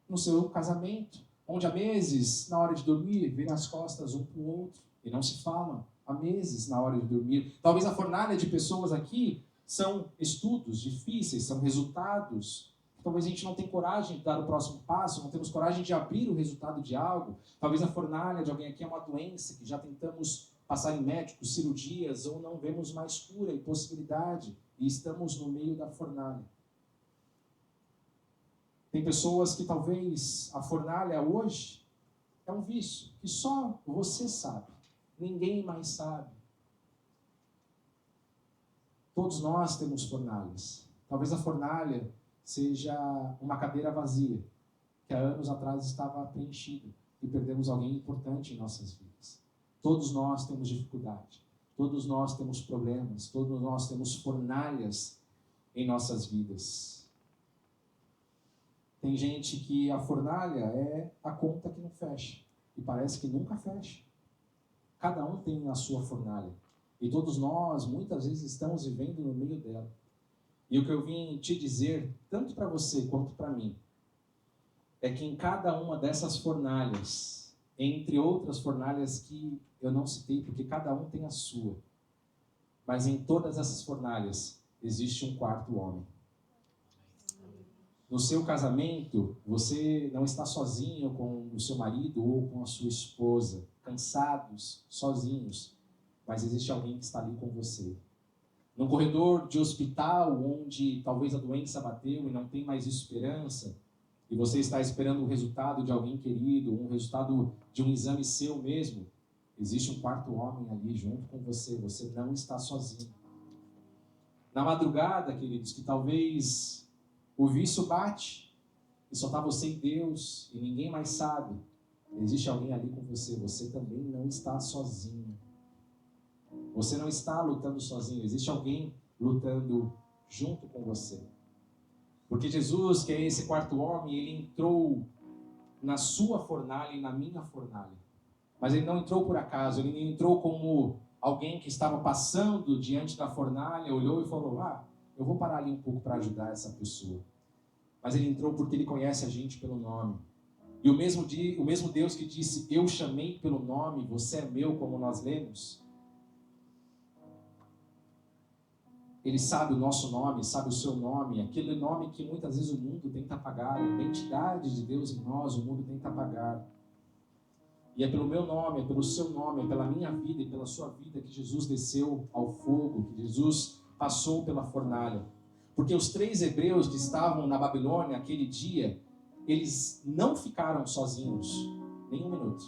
no seu casamento, onde há meses, na hora de dormir, viram as costas um para o outro e não se falam há meses na hora de dormir. Talvez a fornalha de pessoas aqui são estudos difíceis, são resultados. Talvez a gente não tenha coragem de dar o próximo passo, não temos coragem de abrir o resultado de algo. Talvez a fornalha de alguém aqui é uma doença que já tentamos passar em médicos, cirurgias, ou não vemos mais cura e possibilidade, e estamos no meio da fornalha. Tem pessoas que talvez a fornalha hoje é um vício, que só você sabe, ninguém mais sabe. Todos nós temos fornalhas. Talvez a fornalha seja uma cadeira vazia, que há anos atrás estava preenchida, e perdemos alguém importante em nossas vidas. Todos nós temos dificuldade, todos nós temos problemas, todos nós temos fornalhas em nossas vidas. Tem gente que a fornalha é a conta que não fecha, e parece que nunca fecha. Cada um tem a sua fornalha, e todos nós, muitas vezes, estamos vivendo no meio dela. E o que eu vim te dizer, tanto para você quanto para mim, é que em cada uma dessas fornalhas, entre outras fornalhas que eu não citei, porque cada um tem a sua, mas em todas essas fornalhas existe um quarto homem. no seu casamento, você não está sozinho com o seu marido ou com a sua esposa, cansados, sozinhos, mas existe alguém que está ali com você. Num corredor de hospital, onde talvez a doença bateu e não tem mais esperança, e você está esperando o resultado de alguém querido, um resultado de um exame seu mesmo, existe um quarto homem ali junto com você, você não está sozinho. Na madrugada, queridos, que talvez o vício bate e só está você e Deus e ninguém mais sabe, existe alguém ali com você, você também não está sozinho. Você não está lutando sozinho, existe alguém lutando junto com você. Porque Jesus, que é esse quarto homem, ele entrou na sua fornalha e na minha fornalha. Mas ele não entrou por acaso, ele não entrou como alguém que estava passando diante da fornalha, olhou e falou, eu vou parar ali um pouco para ajudar essa pessoa. Mas ele entrou porque ele conhece a gente pelo nome. E o mesmo Deus que disse, eu chamei pelo nome, você é meu, como nós lemos, ele sabe o nosso nome, sabe o seu nome, aquele nome que muitas vezes o mundo tenta apagar, a identidade de Deus em nós, o mundo tenta apagar. E é pelo meu nome, é pelo seu nome, é pela minha vida e pela sua vida que Jesus desceu ao fogo, que Jesus passou pela fornalha. Porque os 3 hebreus que estavam na Babilônia aquele dia, eles não ficaram sozinhos, nem um minuto.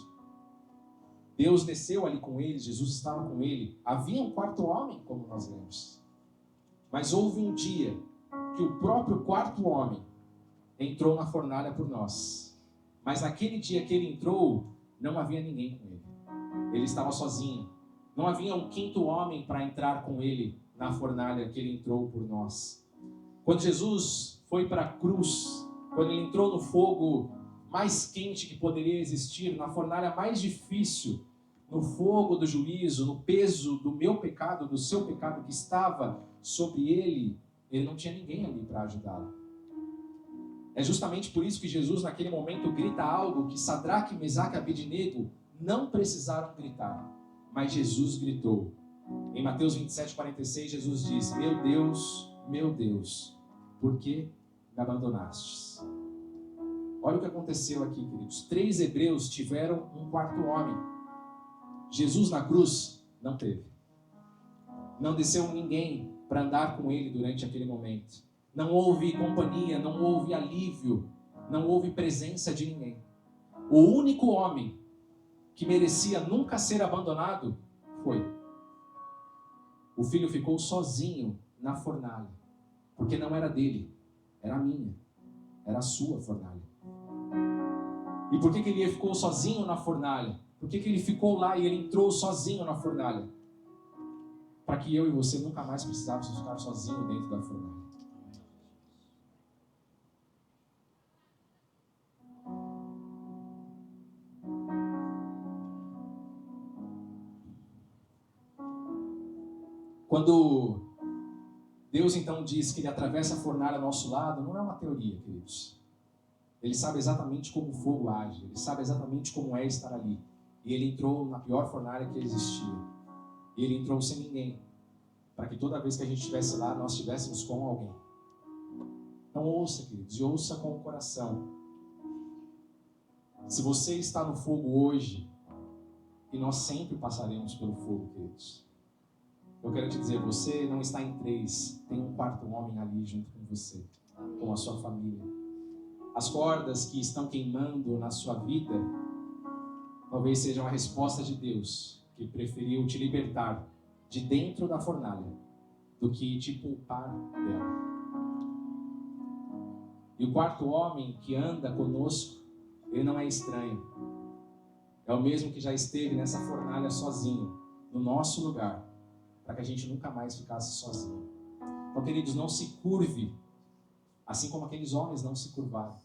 Deus desceu ali com eles, Jesus estava com ele. Havia um quarto homem, como nós lemos. Mas houve um dia que o próprio quarto homem entrou na fornalha por nós. Mas naquele dia que ele entrou, não havia ninguém com ele. Ele estava sozinho. Não havia um quinto homem para entrar com ele na fornalha que ele entrou por nós. Quando Jesus foi para a cruz, quando ele entrou no fogo mais quente que poderia existir, na fornalha mais difícil, no fogo do juízo, no peso do meu pecado, do seu pecado que estava sobre ele, ele não tinha ninguém ali para ajudá-lo. É justamente por isso que Jesus naquele momento grita algo que Sadraque, Mesaque e Abednego não precisaram gritar, mas Jesus gritou. Em Mateus 27:46, Jesus diz, meu Deus, por que me abandonastes? Olha o que aconteceu aqui, queridos. 3 hebreus tiveram um quarto homem. Jesus na cruz não teve. Não desceu ninguém para andar com ele durante aquele momento. Não houve companhia, não houve alívio, não houve presença de ninguém. O único homem que merecia nunca ser abandonado foi. O filho ficou sozinho na fornalha, porque não era dele, era a minha, era a sua fornalha. E por que ele ficou sozinho na fornalha? Por que ele ficou lá e ele entrou sozinho na fornalha? Para que eu e você nunca mais precisássemos ficar sozinhos dentro da fornalha. Quando Deus então diz que ele atravessa a fornalha ao nosso lado, não é uma teoria, queridos. Ele sabe exatamente como o fogo age, ele sabe exatamente como é estar ali. E ele entrou na pior fornalha que existia. E ele entrou sem ninguém, para que toda vez que a gente estivesse lá, nós estivéssemos com alguém. Então ouça, queridos, e ouça com o coração. Se você está no fogo hoje, e nós sempre passaremos pelo fogo, queridos, eu quero te dizer, você não está em 3, tem um quarto homem ali junto com você, com a sua família. As cordas que estão queimando na sua vida, talvez sejam a resposta de Deus, que preferiu te libertar de dentro da fornalha, do que te poupar dela. E o quarto homem que anda conosco, ele não é estranho. É o mesmo que já esteve nessa fornalha sozinho, no nosso lugar, para que a gente nunca mais ficasse sozinho. Então, queridos, não se curve, assim como aqueles homens não se curvaram.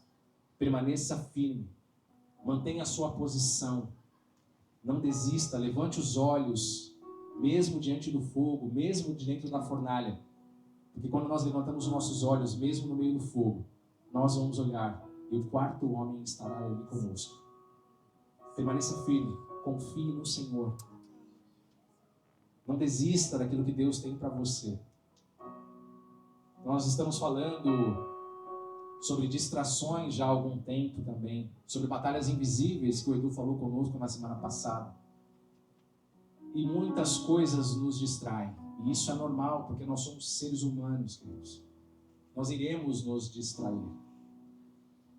Permaneça firme, mantenha a sua posição, não desista, levante os olhos, mesmo diante do fogo, mesmo dentro da fornalha. Porque quando nós levantamos os nossos olhos, mesmo no meio do fogo, nós vamos olhar e o quarto homem estará ali conosco. Permaneça firme, confie no Senhor. Não desista daquilo que Deus tem para você. Nós estamos falando sobre distrações já há algum tempo também, sobre batalhas invisíveis que o Edu falou conosco na semana passada. E muitas coisas nos distraem. E isso é normal, porque nós somos seres humanos, queridos. Nós iremos nos distrair.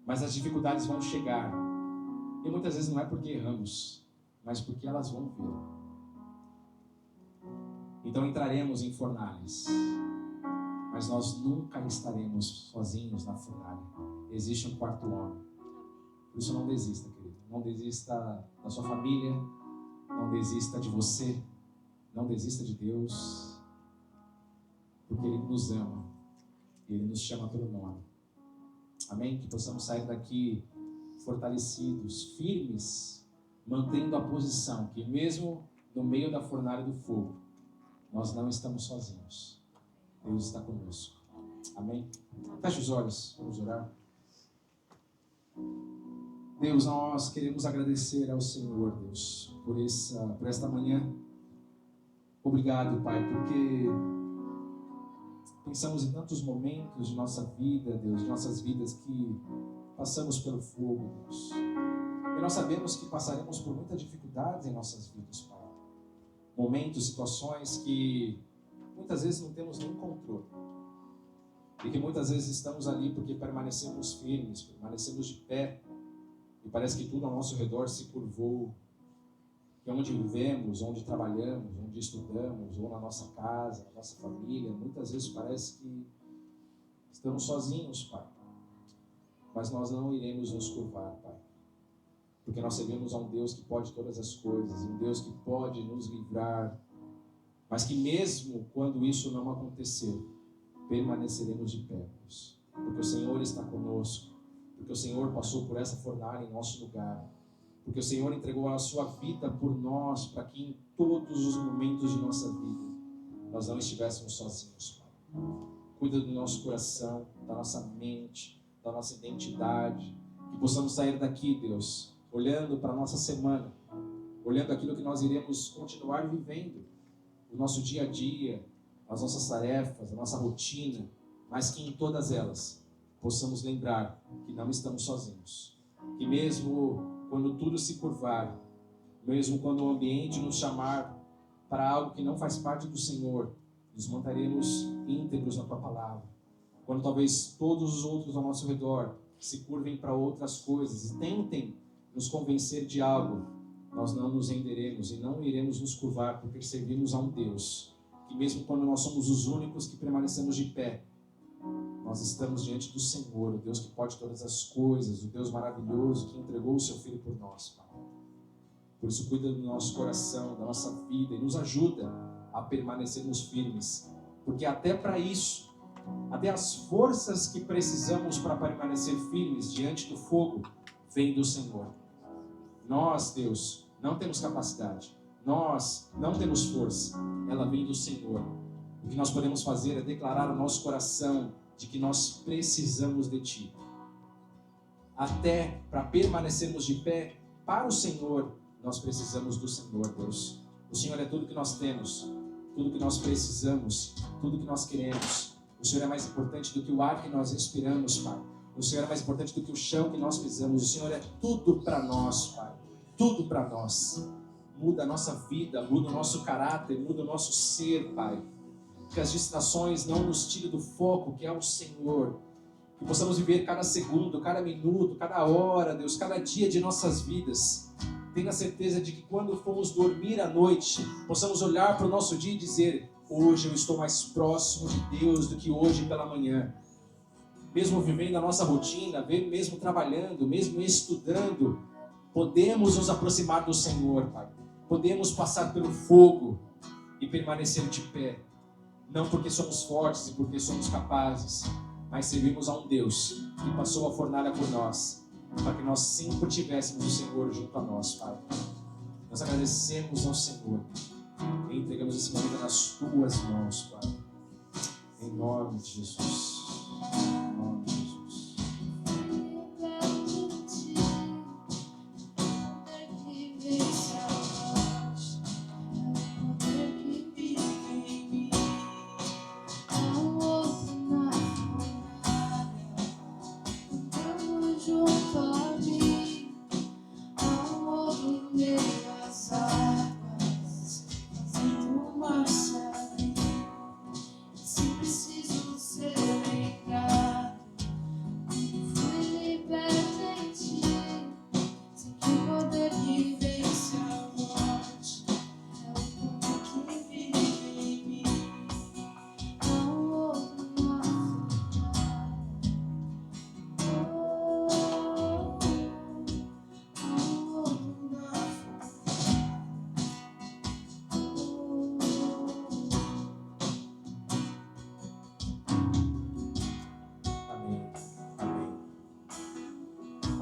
Mas as dificuldades vão chegar. E muitas vezes não é porque erramos, mas porque elas vão vir. Então entraremos em fornalhas. Mas nós nunca estaremos sozinhos na fornalha. Existe um quarto homem. Por isso não desista, querido. Não desista da sua família. Não desista de você. Não desista de Deus. Porque Ele nos ama. E Ele nos chama pelo nome. Amém? Que possamos sair daqui fortalecidos, firmes, mantendo a posição. Que mesmo no meio da fornalha do fogo, nós não estamos sozinhos. Deus está conosco. Amém? Feche os olhos, vamos orar. Deus, nós queremos agradecer ao Senhor, Deus, por esta manhã. Obrigado, Pai, porque pensamos em tantos momentos de nossa vida, Deus, de nossas vidas que passamos pelo fogo, Deus. E nós sabemos que passaremos por muitas dificuldades em nossas vidas, Pai. Momentos, situações que muitas vezes não temos nenhum controle. E que muitas vezes estamos ali porque permanecemos firmes, permanecemos de pé. E parece que tudo ao nosso redor se curvou. Que onde vivemos, onde trabalhamos, onde estudamos, ou na nossa casa, na nossa família, muitas vezes parece que estamos sozinhos, Pai. Mas nós não iremos nos curvar, Pai. Porque nós servimos a um Deus que pode todas as coisas, um Deus que pode nos livrar. Mas que mesmo quando isso não acontecer, permaneceremos de pé, Deus. Porque o Senhor está conosco. Porque o Senhor passou por essa fornalha em nosso lugar. Porque o Senhor entregou a sua vida por nós, para que em todos os momentos de nossa vida, nós não estivéssemos sozinhos, Pai. Cuida do nosso coração, da nossa mente, da nossa identidade. Que possamos sair daqui, Deus, olhando para a nossa semana, olhando aquilo que nós iremos continuar vivendo. O nosso dia a dia, as nossas tarefas, a nossa rotina, mas que em todas elas possamos lembrar que não estamos sozinhos. Que mesmo quando tudo se curvar, mesmo quando o ambiente nos chamar para algo que não faz parte do Senhor, nos manteremos íntegros na Tua palavra. Quando talvez todos os outros ao nosso redor se curvem para outras coisas e tentem nos convencer de algo, nós não nos renderemos e não iremos nos curvar, porque servimos a um Deus que mesmo quando nós somos os únicos que permanecemos de pé, nós estamos diante do Senhor, o Deus que pode todas as coisas, o Deus maravilhoso que entregou o seu Filho por nós, Pai. Por isso cuida do nosso coração, da nossa vida e nos ajuda a permanecermos firmes, porque até para isso, até as forças que precisamos para permanecer firmes diante do fogo, vem do Senhor. Nós, Deus, não temos capacidade, nós não temos força, ela vem do Senhor. O que nós podemos fazer é declarar ao nosso coração de que nós precisamos de Ti. Até para permanecermos de pé para o Senhor, nós precisamos do Senhor, Deus. O Senhor é tudo que nós temos, tudo que nós precisamos, tudo que nós queremos. O Senhor é mais importante do que o ar que nós respiramos, Pai. O Senhor é mais importante do que o chão que nós pisamos. O Senhor é tudo para nós, Pai. Tudo para nós. Muda a nossa vida, muda o nosso caráter, muda o nosso ser, Pai. Que as distrações não nos tirem do foco, que é o Senhor. Que possamos viver cada segundo, cada minuto, cada hora, Deus, cada dia de nossas vidas. Tenha certeza de que quando formos dormir à noite, possamos olhar para o nosso dia e dizer: hoje eu estou mais próximo de Deus do que hoje pela manhã. Mesmo vivendo a nossa rotina, mesmo trabalhando, mesmo estudando, podemos nos aproximar do Senhor, Pai. Podemos passar pelo fogo e permanecer de pé. Não porque somos fortes e porque somos capazes, mas servimos a um Deus que passou a fornalha por nós, para que nós sempre tivéssemos o Senhor junto a nós, Pai. Nós agradecemos ao Senhor e entregamos esse momento nas Tuas mãos, Pai. Em nome de Jesus. Em nome de Jesus.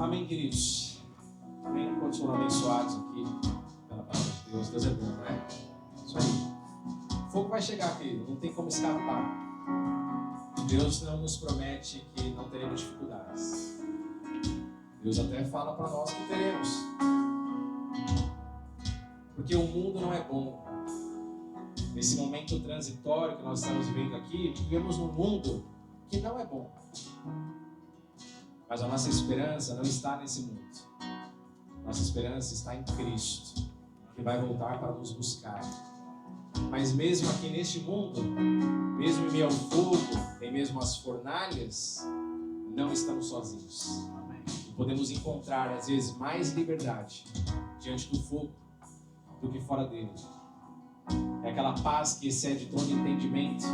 Amém, queridos. Amém. Enquanto foram abençoados aqui pela palavra de Deus. Deus é bom, né? Isso aí. O fogo vai chegar, querido. Não tem como escapar. Deus não nos promete que não teremos dificuldades. Deus até fala para nós que teremos. Porque o mundo não é bom. Nesse momento transitório que nós estamos vivendo aqui, vivemos num mundo que não é bom. Mas a nossa esperança não está nesse mundo. Nossa esperança está em Cristo, que vai voltar para nos buscar. Mas mesmo aqui neste mundo, mesmo em meio ao fogo, em mesmo as fornalhas, não estamos sozinhos. E podemos encontrar, às vezes, mais liberdade diante do fogo do que fora dele. É aquela paz que excede todo entendimento,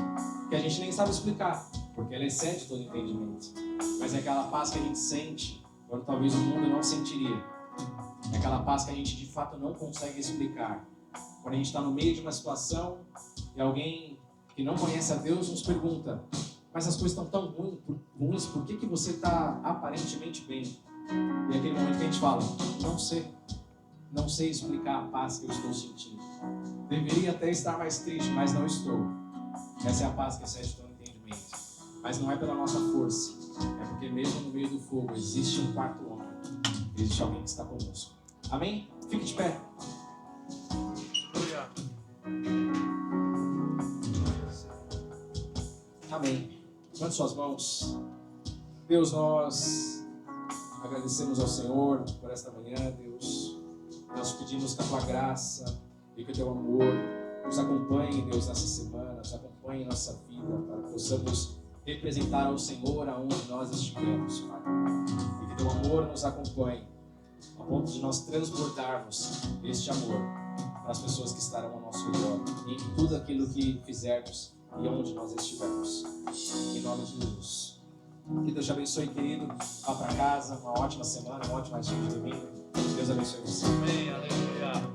que a gente nem sabe explicar, porque ela excede todo entendimento. Mas é aquela paz que a gente sente quando talvez o mundo não sentiria. É aquela paz que a gente de fato não consegue explicar. Quando a gente está no meio de uma situação e alguém que não conhece a Deus nos pergunta: mas as coisas estão tão ruins, por que você está aparentemente bem? E é aquele momento que a gente fala: não sei explicar a paz que eu estou sentindo. Deveria até estar mais triste, mas não estou. Essa é a paz que excede todo entendimento. Mas não é pela nossa força, é porque mesmo no meio do fogo existe um quarto homem, existe alguém que está conosco. Amém? Fique de pé. Amém. Levante suas mãos. Deus, nós agradecemos ao Senhor por esta manhã, Deus. Nós pedimos que a Tua graça e que o Teu amor nos acompanhe, Deus, nessa semana, nos acompanhe em nossa vida, para que possamos representar ao Senhor aonde nós estivermos, Pai. E que Teu amor nos acompanhe, a ponto de nós transbordarmos este amor para as pessoas que estarão ao nosso redor, e em tudo aquilo que fizermos e onde nós estivermos. Em nome de Jesus. Que Deus te abençoe, querido. Vá para casa, uma ótima semana, uma ótima dia de domingo. Deus abençoe você. Amém, aleluia.